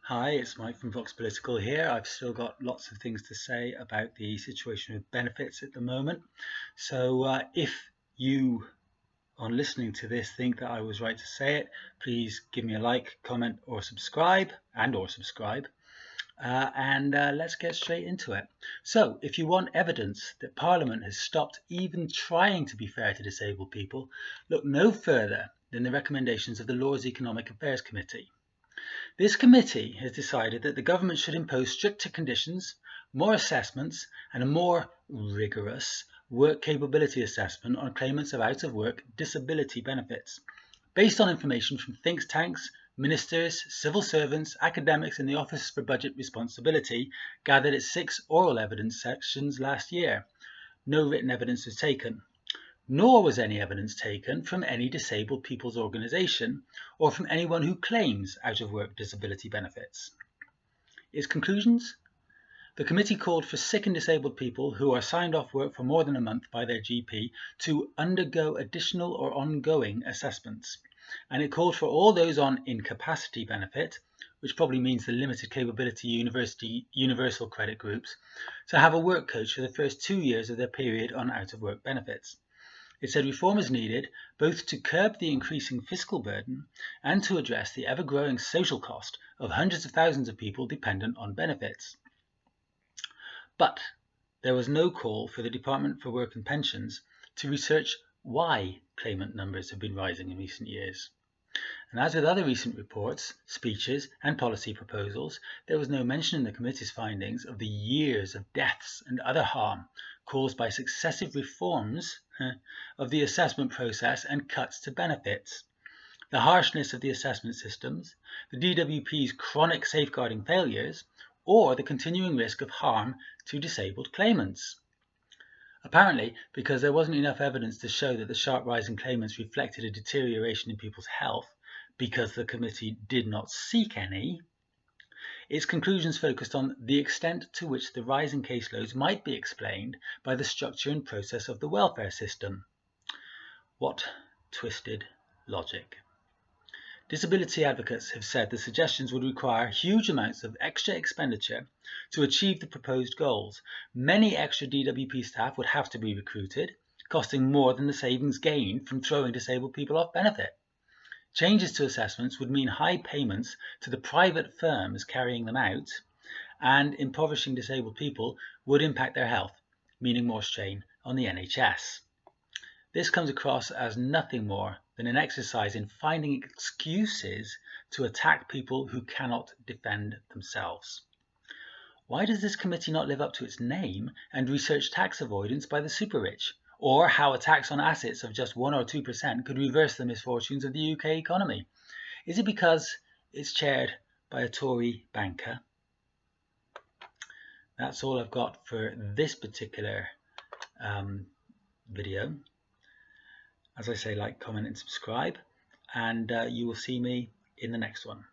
Hi, it's Mike from Vox Political here. I've still got lots of things to say about the situation with benefits at the moment. So if you, on listening to this, think that I was right to say it, please give me a like, comment, or subscribe, and let's get straight into it. So, if you want evidence that Parliament has stopped even trying to be fair to disabled people, look no further than the recommendations of the Lords Economic Affairs Committee. This committee has decided that the government should impose stricter conditions, more assessments, and a more rigorous work capability assessment on claimants of out-of-work disability benefits, based on information from think tanks, ministers, civil servants, academics, and the Office for Budget Responsibility gathered at 6 oral evidence sessions last year. No written evidence was taken. Nor was any evidence taken from any disabled people's organisation or from anyone who claims out-of-work disability benefits. Its conclusions? The committee called for sick and disabled people who are signed off work for more than a month by their GP to undergo additional or ongoing assessments, and it called for all those on incapacity benefit, which probably means the limited capability universal credit groups, to have a work coach for the first 2 years of their period on out-of-work benefits. It said reform is needed both to curb the increasing fiscal burden and to address the ever-growing social cost of hundreds of thousands of people dependent on benefits. But there was no call for the Department for Work and Pensions to research why claimant numbers have been rising in recent years. And as with other recent reports, speeches, and policy proposals, there was no mention in the committee's findings of the years of deaths and other harm caused by successive reforms of the assessment process and cuts to benefits, the harshness of the assessment systems, the DWP's chronic safeguarding failures, or the continuing risk of harm to disabled claimants. Apparently, because there wasn't enough evidence to show that the sharp rise in claimants reflected a deterioration in people's health, because the committee did not seek any, its conclusions focused on the extent to which the rise in caseloads might be explained by the structure and process of the welfare system. What twisted logic. Disability advocates have said the suggestions would require huge amounts of extra expenditure to achieve the proposed goals. Many extra DWP staff would have to be recruited, costing more than the savings gained from throwing disabled people off benefit. Changes to assessments would mean high payments to the private firms carrying them out, and impoverishing disabled people would impact their health, meaning more strain on the NHS. This comes across as nothing more than an exercise in finding excuses to attack people who cannot defend themselves. Why does this committee not live up to its name and research tax avoidance by the super-rich, or how a tax on assets of just 1 or 2% could reverse the misfortunes of the UK economy? Is it because it's chaired by a Tory banker? That's all I've got for this particular video. As I say, like, comment, and subscribe, and you will see me in the next one.